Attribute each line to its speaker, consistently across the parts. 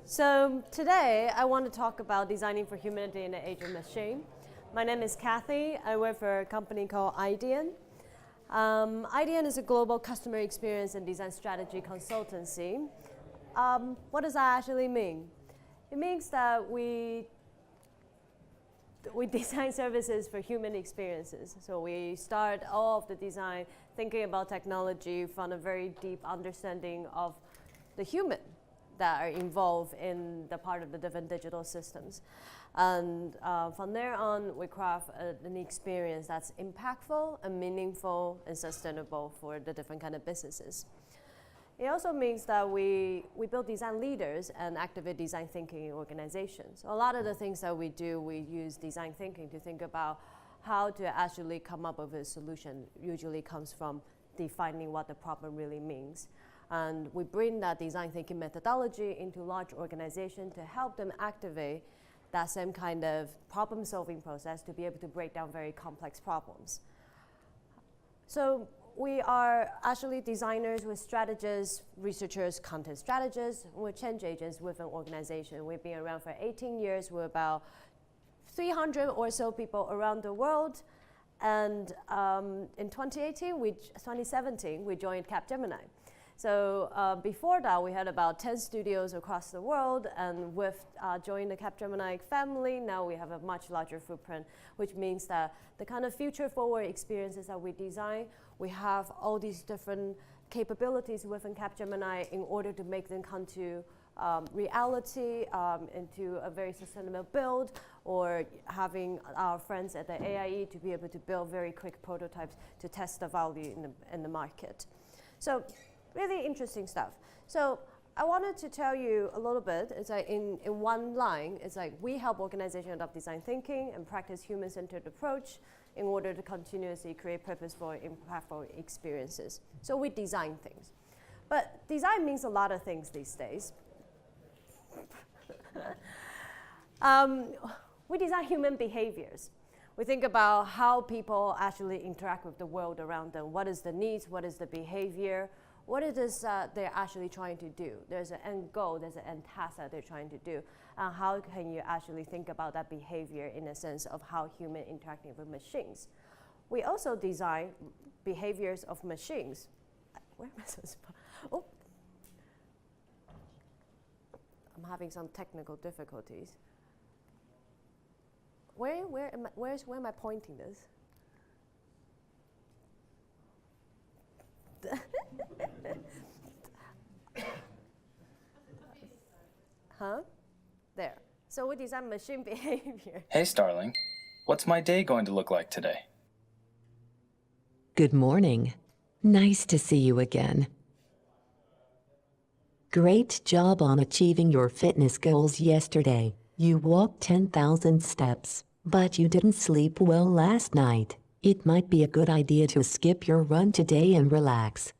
Speaker 1: So today I want to talk about designing for humanity in the age of machine. My name is Cathy. I work for a company called Idean. Idean is a global customer experience and design strategy consultancy. What does that actually mean? It means that we design services for human experiences. So we start all of the design thinking about technology from a very deep understanding of the human that are involved in the part of the different digital systems. And from there on, we craft an experience that's impactful and meaningful and sustainable for the different kind of businesses. It also means that we build design leaders and activate design thinking in organizations. So a lot of the things that we do, we use design thinking to think about how to actually come up with a solution. Usually comes from defining what the problem really means. And we bring that design thinking methodology into large organizations to help them activate that same kind of problem-solving process to be able to break down very complex problems. So we are actually designers, we're strategists, researchers, content strategists, we're change agents with an organization. We've been around for 18 years. We're about 300 or so people around the world. And in 2017, we joined Capgemini. So before that, we had about 10 studios across the world, and with joining the Capgemini family, now we have a much larger footprint, which means that the kind of future-forward experiences that we design, we have all these different capabilities within Capgemini in order to make them come to reality into a very sustainable build, or having our friends at the AIE to be able to build very quick prototypes to test the value in the market. So really interesting stuff. So I wanted to tell you a little bit. It's like in one line, it's like we help organizations adopt design thinking and practice human-centered approach in order to continuously create purposeful, impactful experiences. So we design things. But design means a lot of things these days. We design human behaviors. We think about how people actually interact with the world around them. What is the needs? What is the behavior? What it is they're actually trying to do. There's an end goal, there's an end task that they're trying to do. And how can you actually think about that behavior in a sense of how human interacting with machines? We also design behaviors of machines. Where am I supposed to? Oh. I'm having some technical difficulties. Where am I pointing this? Huh? There. So we design machine behavior.
Speaker 2: Hey, Starling. What's my day going to look like today?
Speaker 3: Good morning. Nice to see you again. Great job on achieving your fitness goals yesterday. You walked 10,000 steps, but you didn't sleep well last night. It might be a good idea to skip your run today and relax.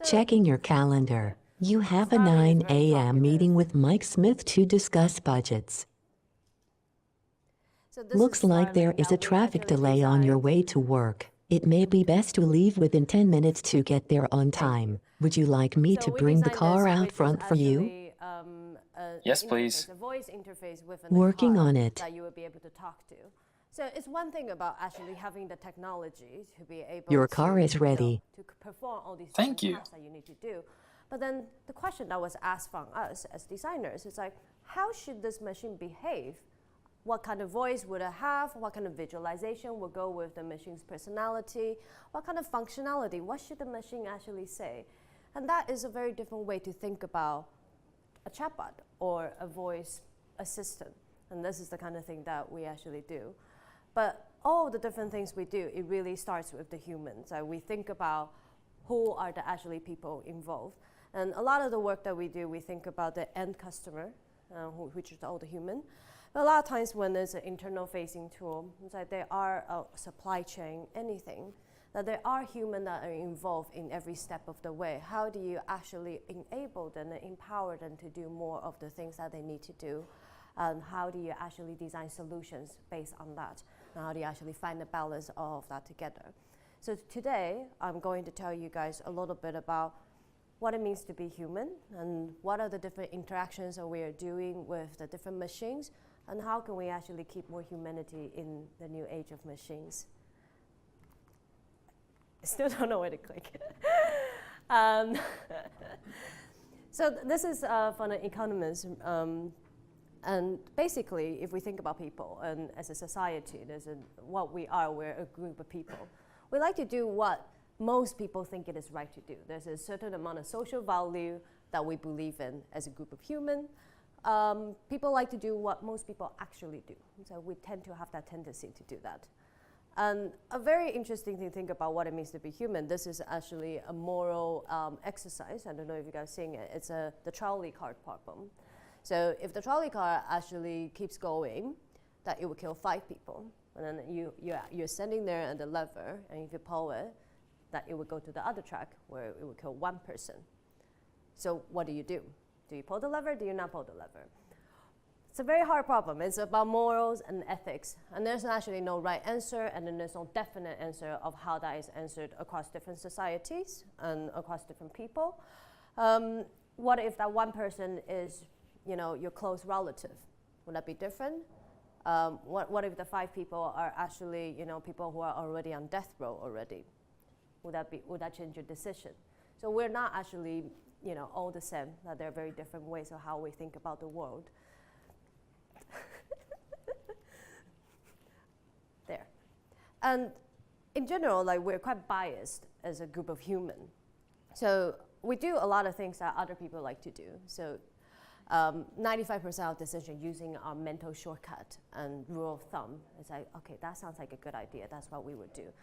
Speaker 3: Checking your calendar. You have a 9 a.m. meeting with Mike Smith to discuss budgets.
Speaker 1: So
Speaker 3: Looks like there is a traffic delay on your way to work. It may be best to leave within 10 minutes to get there on time. Would you like me to bring the car out front for you?
Speaker 2: Yes, please.
Speaker 1: A voice interface within
Speaker 3: Working
Speaker 1: the car
Speaker 3: on it.
Speaker 1: that you will be able to talk to. So it's one thing about actually having the technology to be able
Speaker 3: Your car is ready.
Speaker 1: to perform all these
Speaker 2: Thank you.
Speaker 1: tasks that you need to do. But then the question that was asked from us as designers is like, how should this machine behave? What kind of voice would it have? What kind of visualization will go with the machine's personality? What kind of functionality? What should the machine actually say? And that is a very different way to think about a chatbot or a voice assistant. And this is the kind of thing that we actually do. But all the different things we do, it really starts with the humans. So we think about who are the actually people involved. And a lot of the work that we do, we think about the end customer, which is all the human. But a lot of times when there's an internal facing tool, it's like there are a supply chain, anything, that there are humans that are involved in every step of the way. How do you actually enable them and empower them to do more of the things that they need to do? And how do you actually design solutions based on that? And how do you actually find the balance of that together? So today, I'm going to tell you guys a little bit about what it means to be human, and what are the different interactions that we are doing with the different machines, and how can we actually keep more humanity in the new age of machines. I still don't know where to click. So this is from an economist, and basically, if we think about people and as a society, what we are, we're a group of people. We like to do what most people think it is right to do. There's a certain amount of social value that we believe in as a group of humans. People like to do what most people actually do. So we tend to have that tendency to do that. And a very interesting thing to think about what it means to be human, this is actually a moral exercise. I don't know if you guys are seeing it. It's the trolley car problem. So if the trolley car actually keeps going, that it will kill 5 people. And then you're standing there at the lever, and if you pull it, that it will go to the other track where it will kill 1 person. So what do? Do you pull the lever? Do you not pull the lever? It's a very hard problem. It's about morals and ethics. And there's actually no right answer, and then there's no definite answer of how that is answered across different societies and across different people. What if that 1 person is, your close relative? Would that be different? What if the 5 people are actually, people who are already on death row already? Would that change your decision? So we're not actually, all the same. That there are very different ways of how we think about the world. There, and in general, we're quite biased as a group of humans. So we do a lot of things that other people like to do. So 95% of decisions using our mental shortcut and rule of thumb. It's like, okay, that sounds like a good idea. That's what we would do.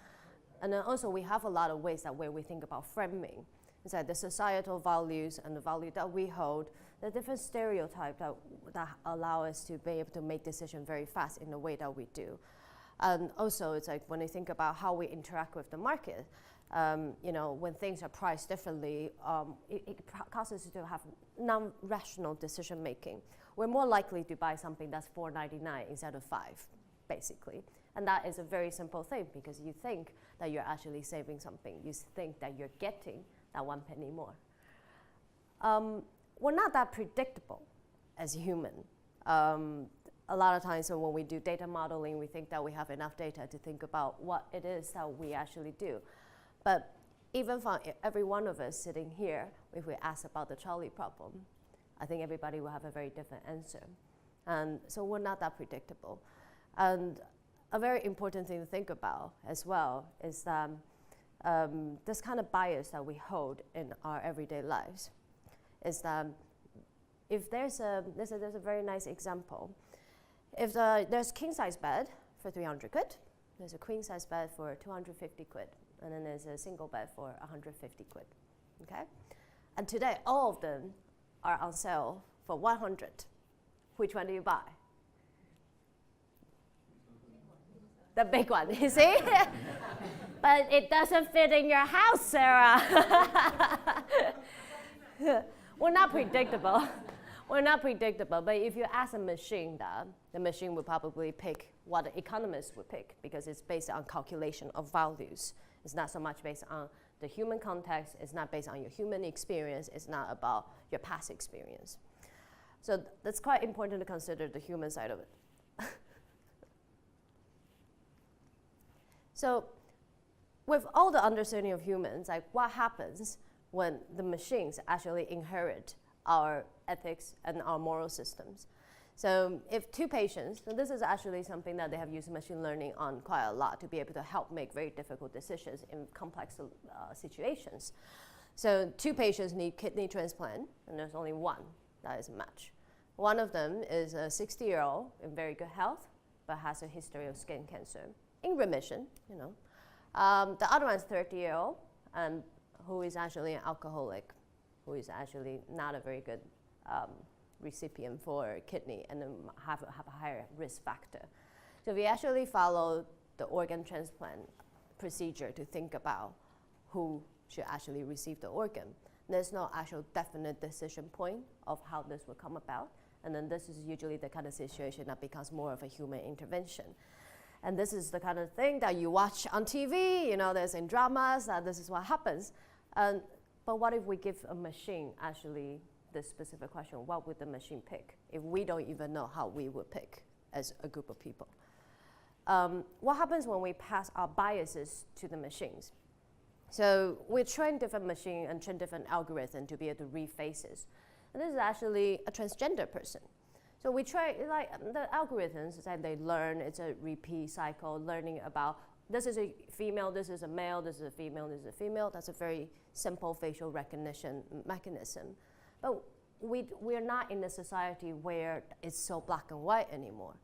Speaker 1: And then also we have a lot of ways that where we think about framing. It's like the societal values and the value that we hold, the different stereotypes that allow us to be able to make decisions very fast in the way that we do. And also it's like when you think about how we interact with the market, when things are priced differently, it causes us to have non-rational decision making. We're more likely to buy something that's $4.99 instead of $5, basically. And that is a very simple thing because you think that you're actually saving something. You think that you're getting that 1 penny more. We're not that predictable as human. A lot of times when we do data modeling, we think that we have enough data to think about what it is that we actually do. But even for every one of us sitting here, if we ask about the trolley problem, I think everybody will have a very different answer. And so we're not that predictable. And a very important thing to think about as well is that this kind of bias that we hold in our everyday lives is that if there's a very nice example. If there's king size bed for 300 quid, there's a queen size bed for 250 quid, and then there's a single bed for 150 quid, okay? And today, all of them are on sale for 100. Which one do you buy? The big one, you see? But it doesn't fit in your house, Sarah. We're not predictable. We're not predictable, but if you ask a machine that, the machine would probably pick what the economist would pick because it's based on calculation of values. It's not so much based on the human context, it's not based on your human experience, it's not about your past experience. So that's quite important to consider the human side of it. So with all the understanding of humans, like what happens when the machines actually inherit our ethics and our moral systems? So if 2 patients, so this is actually something that they have used machine learning on quite a lot to be able to help make very difficult decisions in complex situations. So 2 patients need kidney transplant, and there's only 1 that is a match. One of them is a 60-year-old in very good health, but has a history of skin cancer, in remission, you know. The other one's 30-year-old, who is actually an alcoholic, who is actually not a very good recipient for kidney and then have a higher risk factor. So we actually follow the organ transplant procedure to think about who should actually receive the organ. There's no actual definite decision point of how this will come about. And then this is usually the kind of situation that becomes more of a human intervention. And this is the kind of thing that you watch on TV, you know, there's in dramas, this is what happens. But what if we give a machine actually this specific question? What would the machine pick if we don't even know how we would pick as a group of people? What happens when we pass our biases to the machines? So we train different machines and train different algorithms to be able to read faces. And this is actually a transgender person. So we try, like the algorithms, that they learn, it's a repeat cycle, learning about this is a female, this is a male, this is a female, this is a female. That's a very simple facial recognition mechanism. But we're not in a society where it's so black and white anymore.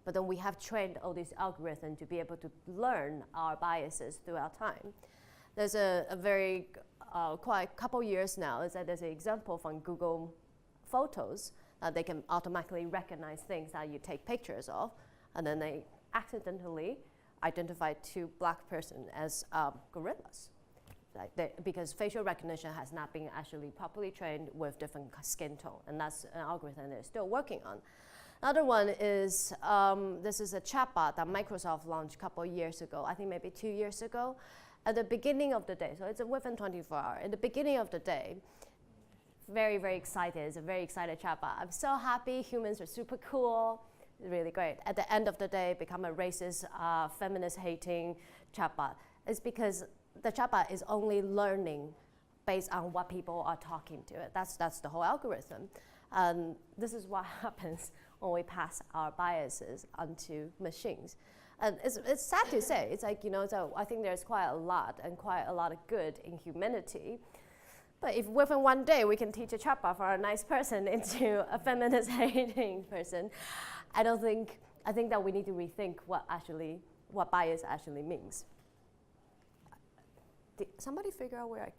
Speaker 1: But then we have trained all these algorithms to be able to learn our biases throughout time. There's a very, quite couple years now, is that there's an example from Google Photos that they can automatically recognize things that you take pictures of, and then they accidentally identify two black persons as gorillas. Because facial recognition has not been actually properly trained with different skin tone, and that's an algorithm they're still working on. Another one is, this is a chatbot that Microsoft launched a couple of years ago, I think maybe 2 years ago. At the beginning of the day, so it's within 24 hours, at the beginning of the day, very, very excited, it's a very excited chatbot. I'm so happy, humans are super cool, really great. At the end of the day, become a racist, feminist-hating chatbot. It's because the chatbot is only learning based on what people are talking to it. That's the whole algorithm. This is what happens when we pass our biases onto machines. And it's sad to say, it's like, so I think there's quite a lot of good in humanity. But if within one day we can teach a chatbot for a nice person into a feminist-hating person, I think that we need to rethink what bias actually means. Did somebody figure out where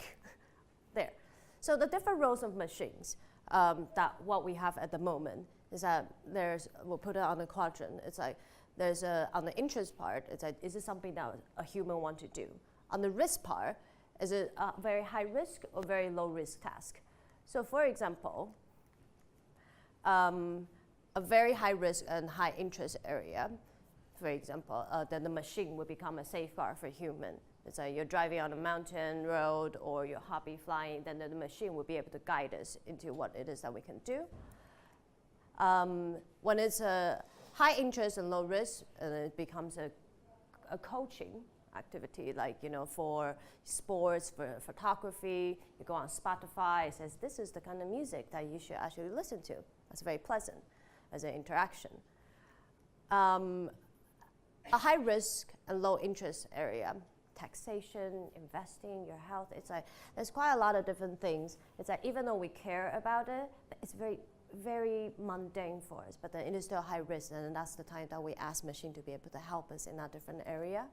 Speaker 1: there. So the different roles of machines, that what we have at the moment is that we'll put it on a quadrant. It's like, there's on the interest part, it's like, is it something that a human want to do? On the risk part, is it a very high risk or very low risk task? So for example, a very high risk and high interest area, for example, then the machine will become a safeguard for human. It's like you're driving on a mountain road or you're hobby flying, then the machine will be able to guide us into what it is that we can do. When it's a high interest and low risk, and it becomes a coaching activity, like for sports, for photography. You go on Spotify, it says this is the kind of music that you should actually listen to. That's very pleasant as an interaction. A high risk and low interest area, taxation, investing, your health. It's like there's quite a lot of different things. It's like even though we care about it, it's very, very mundane for us, but then it is still high risk, and that's the time that we ask machine to be able to help us in that different area.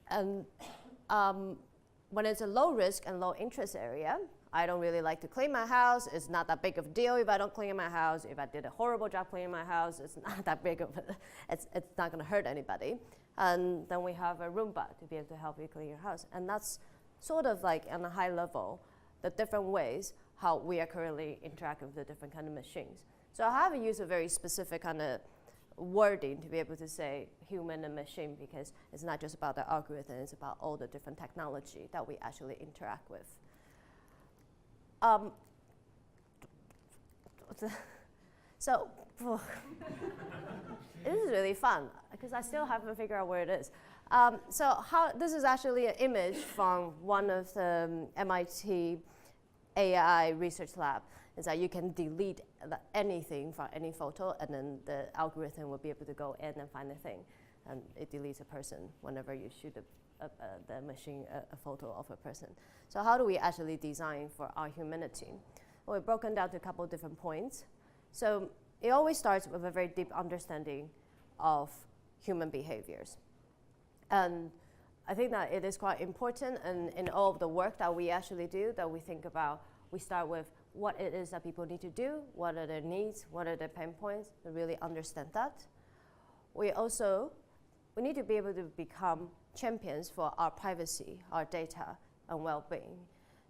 Speaker 1: And when it's a low risk and low interest area, I don't really like to clean my house. It's not that big of a deal if I don't clean my house. If I did a horrible job cleaning my house, it's not that big of it's not gonna hurt anybody. And then we have a Roomba to be able to help you clean your house. And that's sort of like on a high level, the different ways how we are currently interacting with the different kind of machines. So I have used a very specific kind of wording to be able to say human and machine, because it's not just about the algorithm, it's about all the different technology that we actually interact with. So this is really fun because I still haven't figured out where it is. This is actually an image from one of the MIT AI research lab, is that you can delete anything from any photo, and then the algorithm will be able to go in and find the thing, and it deletes a person whenever you shoot the machine a photo of a person. So how do we actually design for our humanity? Well, we've broken down to a couple of different points. So it always starts with a very deep understanding of human behaviors. And I think that it is quite important, and in all of the work that we actually do, that we think about, we start with what it is that people need to do, what are their needs, what are their pain points, to really understand that. We need to be able to become champions for our privacy, our data, and well-being.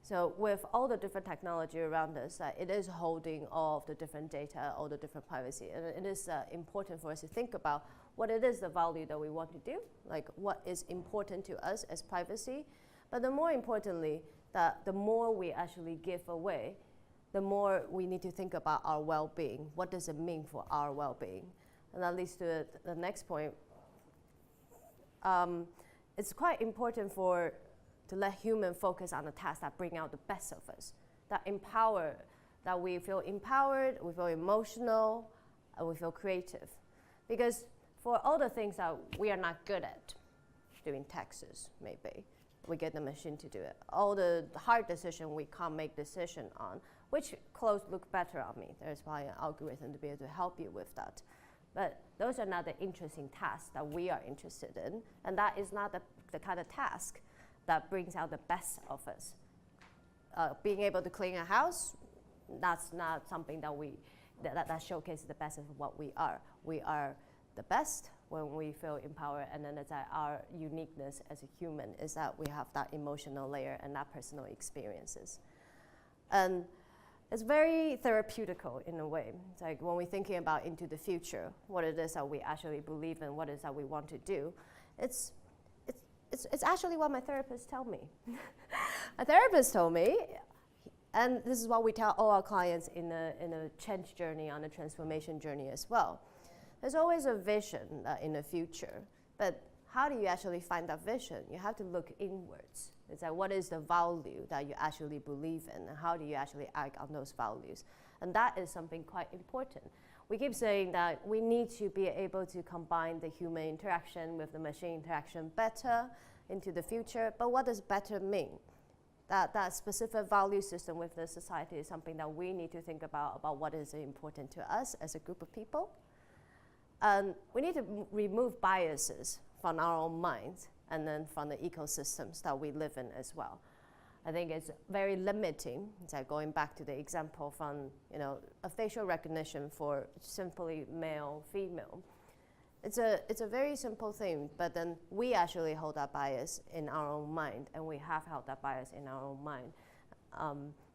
Speaker 1: So with all the different technology around us, it is holding all of the different data, all the different privacy, and it is important for us to think about what it is the value that we want to do, like what is important to us as privacy, but then more importantly, that the more we actually give away, the more we need to think about our well-being. What does it mean for our well-being? And that leads to the next point. It's quite important to let humans focus on the tasks that bring out the best of us, that we feel empowered, we feel emotional, and we feel creative. Because for all the things that we are not good at, doing taxes, maybe, we get the machine to do it. All the hard decision we can't make decision on, which clothes look better on me. There's probably an algorithm to be able to help you with that. But those are not the interesting tasks that we are interested in, and that is not the kind of task that brings out the best of us. Being able to clean a house, that's not something that showcases the best of what we are. We are the best when we feel empowered, and then it's our uniqueness as a human is that we have that emotional layer and that personal experiences. And it's very therapeutical in a way. It's like when we're thinking about into the future, what it is that we actually believe in, what it is that we want to do, it's actually what my therapist told me. A therapist told me, and this is what we tell all our clients in a change journey, on a transformation journey as well. There's always a vision in the future, but how do you actually find that vision? You have to look inwards. It's like, what is the value that you actually believe in, and how do you actually act on those values? And that is something quite important. We keep saying that we need to be able to combine the human interaction with the machine interaction better into the future, but what does better mean? That specific value system with the society is something that we need to think about what is important to us as a group of people. We need to remove biases from our own minds and then from the ecosystems that we live in as well. I think it's very limiting. It's like going back to the example from a facial recognition for simply male, female. It's a very simple thing, but then we actually hold that bias in our own mind, and we have held that bias in our own mind.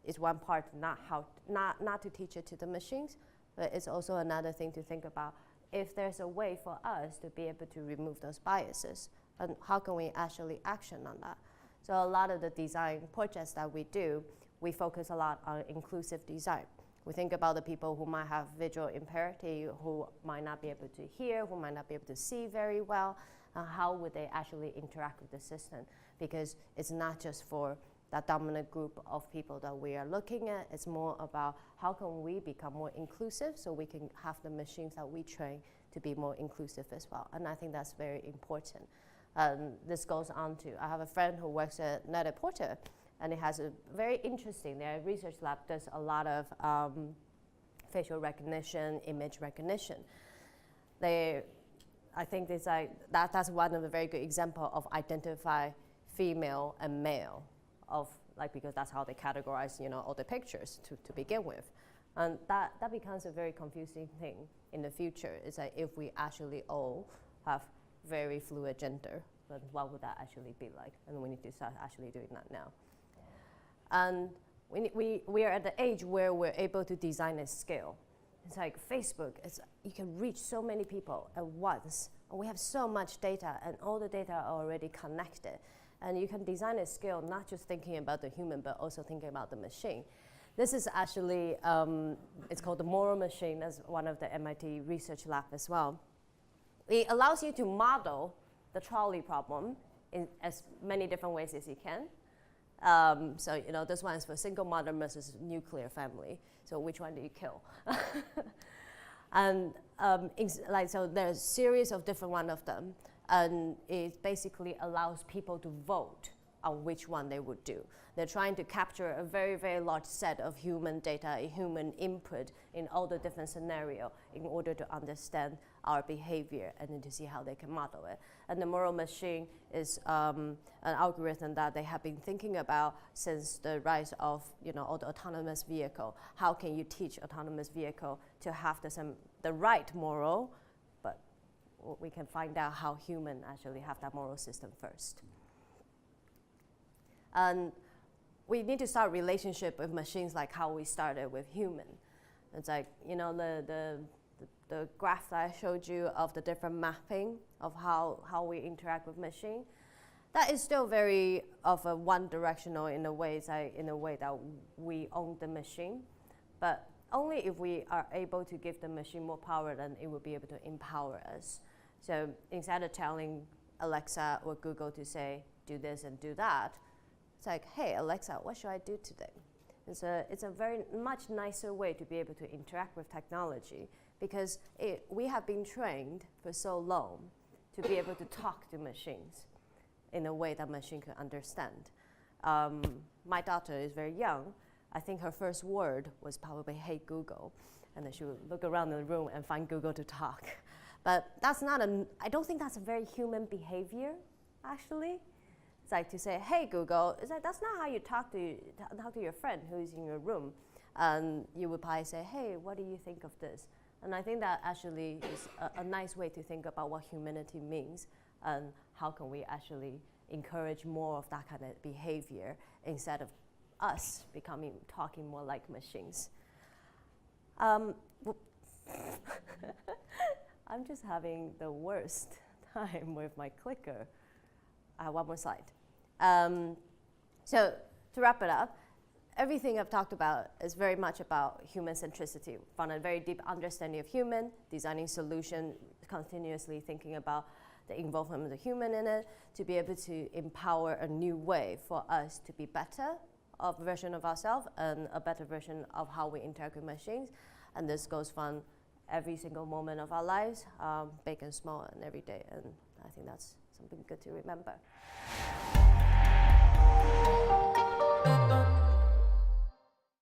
Speaker 1: It's one part, not to teach it to the machines, but it's also another thing to think about. If there's a way for us to be able to remove those biases, and how can we actually action on that? So a lot of the design projects that we do, we focus a lot on inclusive design. We think about the people who might have visual impairment, who might not be able to hear, who might not be able to see very well, how would they actually interact with the system? Because it's not just for that dominant group of people that we are looking at, it's more about how can we become more inclusive so we can have the machines that we train to be more inclusive as well. And I think that's very important. This goes on to, I have a friend who works at Net-a-Porter, and it has a very interesting, their research lab does a lot of facial recognition, image recognition. I think it's like, that's one of the very good example of identify female and male, because that's how they categorize all the pictures to begin with. And that becomes a very confusing thing in the future. It's like if we actually all have very fluid gender, then what would that actually be like? And we need to start actually doing that now. And we are at the age where we're able to design at scale. It's like Facebook, you can reach so many people at once. And we have so much data, and all the data are already connected. And you can design at scale, not just thinking about the human, but also thinking about the machine. This is actually, it's called the moral machine, as one of the MIT research lab as well. It allows you to model the trolley problem in as many different ways as you can. So this one is for single mother versus nuclear family. So which one do you kill? And so there's a series of different one of them. And it basically allows people to vote on which one they would do. They're trying to capture a very, very large set of human data, human input in all the different scenarios in order to understand our behavior and then to see how they can model it. And the moral machine is an algorithm that they have been thinking about since the rise of all the autonomous vehicle. How can you teach autonomous vehicle to have the right moral, but we can find out how humans actually have that moral system first. And we need to start a relationship with machines like how we started with human. It's like, the graph that I showed you of the different mapping of how we interact with machine. that is still very of a one-directional in a way that we own the machine, but only if we are able to give the machine more power, then it will be able to empower us. So instead of telling Alexa or Google to say, do this and do that, it's like, hey, Alexa, what should I do today? It's a very much nicer way to be able to interact with technology, because we have been trained for so long to be able to talk to machines in a way that machine can understand. My daughter is very young. I think her first word was probably, hey, Google. And then she would look around the room and find Google to talk. But that's not I don't think that's a very human behavior, actually. It's like to say, hey, Google, it's like, that's not how you talk to your friend who's in your room. And you would probably say, hey, what do you think of this? And I think that actually is a nice way to think about what humanity means and how can we actually encourage more of that kind of behavior instead of us talking more like machines. I'm just having the worst time with my clicker. I have one more slide. So to wrap it up, everything I've talked about is very much about human centricity, from a very deep understanding of human, designing solution, continuously thinking about the involvement of the human in it, to be able to empower a new way for us to be better of version of ourselves and a better version of how we interact with machines. And this goes from every single moment of our lives, big and small, and every day. And I think that's something good to remember.